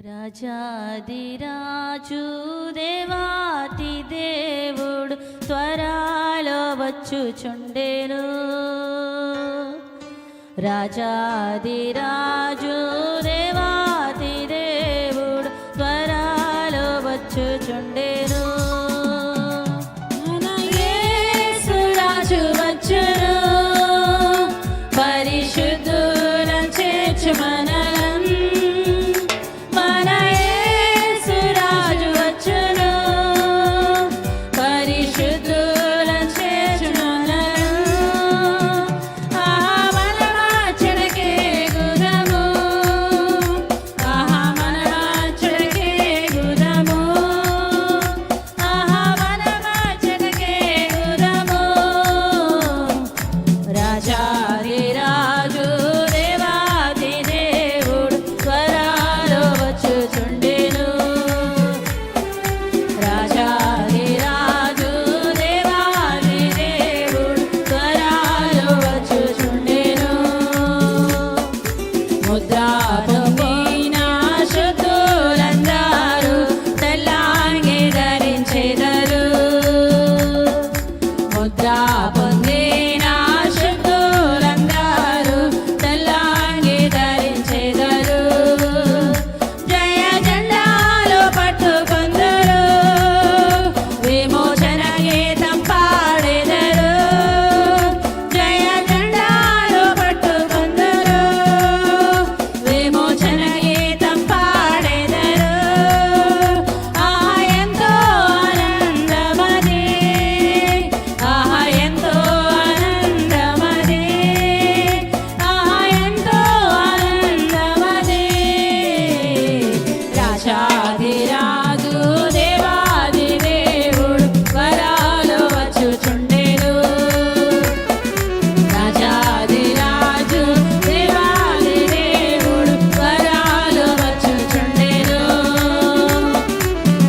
రాజాదిరాజు దేవాతి దేవుడు త్వరలో వచ్చుచుండెను. రాజాదిరాజు దేవాతి దేవుడు త్వరలో వచ్చుచుండెను. మన యేసు రాజు వచ్చును, పరిశుద్ధులను చేర్చు మనలను. మన యేసు రాజు వచ్చును, పరిశుద్ధులను చేర్చు మనలను. ఆహా మన రక్షణకే గుదము, ఆహా మన రక్షణకే గుదము, ఆహా మన రక్షణకే గుదము. రాజాదిరాజు దేవాది దేవుడు త్వరలో వచ్చుచుండెను. రాజాదిరాజు దేవాది దేవుడు త్వరలో వచ్చుచుండెను. ముద్రా పొందిన శుద్ధులందరూ తెల్లంగి ధరించెదరు. ముద్రా పొందిన శుద్ధులందరూ తెల్లంగి ధరించెదరు. జయ జెండాలు పట్టుకొందరు, విమోచన గీతం పాడెదరు. జయ జెండాలు పట్టుకొందరు, విమోచన గీతం పాడెదరు. ఆహా ఎంతో ఆనందమది, ఆహా ఎంతో ఆనందమది, ఆహా ఎంతో ఆనందమది. రాజాదిరాజు దేవాది దేవుడు త్వరలో వచ్చుచుండెను. రాజాదిరాజు దేవాది దేవుడు త్వరలో వచ్చుచుండెను.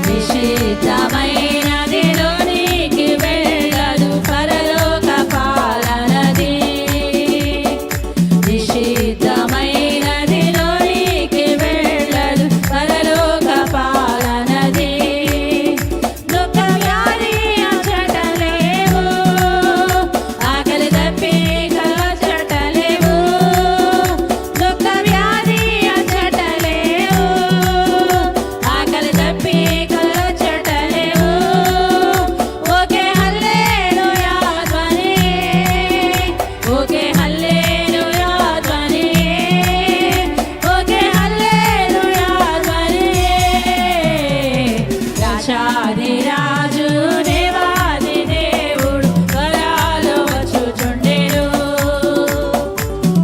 నిషిద్ధమైనదిలోనికి వెళ్ళదు పరలోక పాలనది. నిషిద్ధమైనదిలోనికి వెళ్ళదు పరలోక పాలనది. దుఃఖ వ్యాధి అచ్చటలేవు, ఆకలి దప్పికలు అచ్చటలేవు. దుఃఖ వ్యాధి అచ్చటలేవు, ఆకలి దప్పికలు అచ్చటలేవు. ఓకే హల్లెలూయా ధ్వని, ఓకే హల్లెలూయా ధ్వని, ఓకే హల్లెలూయా ధ్వని. రాజాదిరాజు దేవాది దేవుడు త్వరలో వచ్చుచుండెను.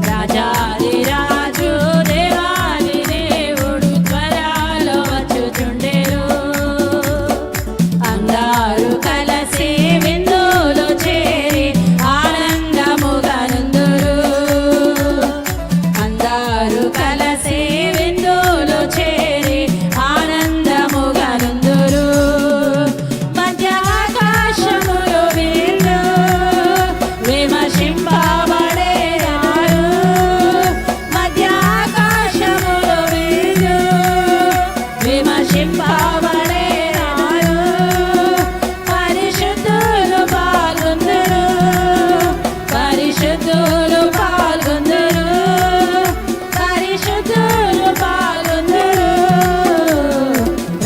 రాజాదిరాజు దేవాది దేవుడు త్వరలో వచ్చుచుండెను. అందరూ కలిసి విందులో చేరి ఆనందముగా నుందురు. అందరూ కలిసి విందులో చేరి ఆనందముగా నుందురు. మధ్య ఆకాశములో వీళ్ళు విమర్శింపబడేరారు. మధ్య ఆకాశములో వీళ్ళు విమర్శింపబడేరారు. పరిశుద్ధులు పాల్గొందురు, పరిశుద్ధులు పాల్గొందురు, పరిశుద్ధులు పాల్గొందురు.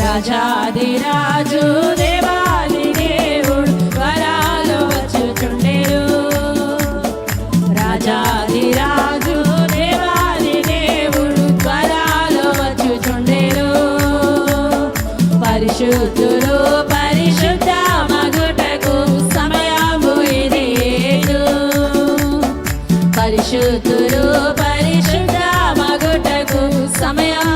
రాజాదిరాజు దేవాది దేవుడు త్వరలో వచ్చుచుండెను. రాజాదిరాజు దేవాది దేవుడు త్వరలో వచ్చుచుండెను. పరిశుద్ధులు పరిశుద్ధ మగుటకు సమయము ఇది ఏదు. పరిశుద్ధులు పరిశుద్ధ మగుటకు సమయం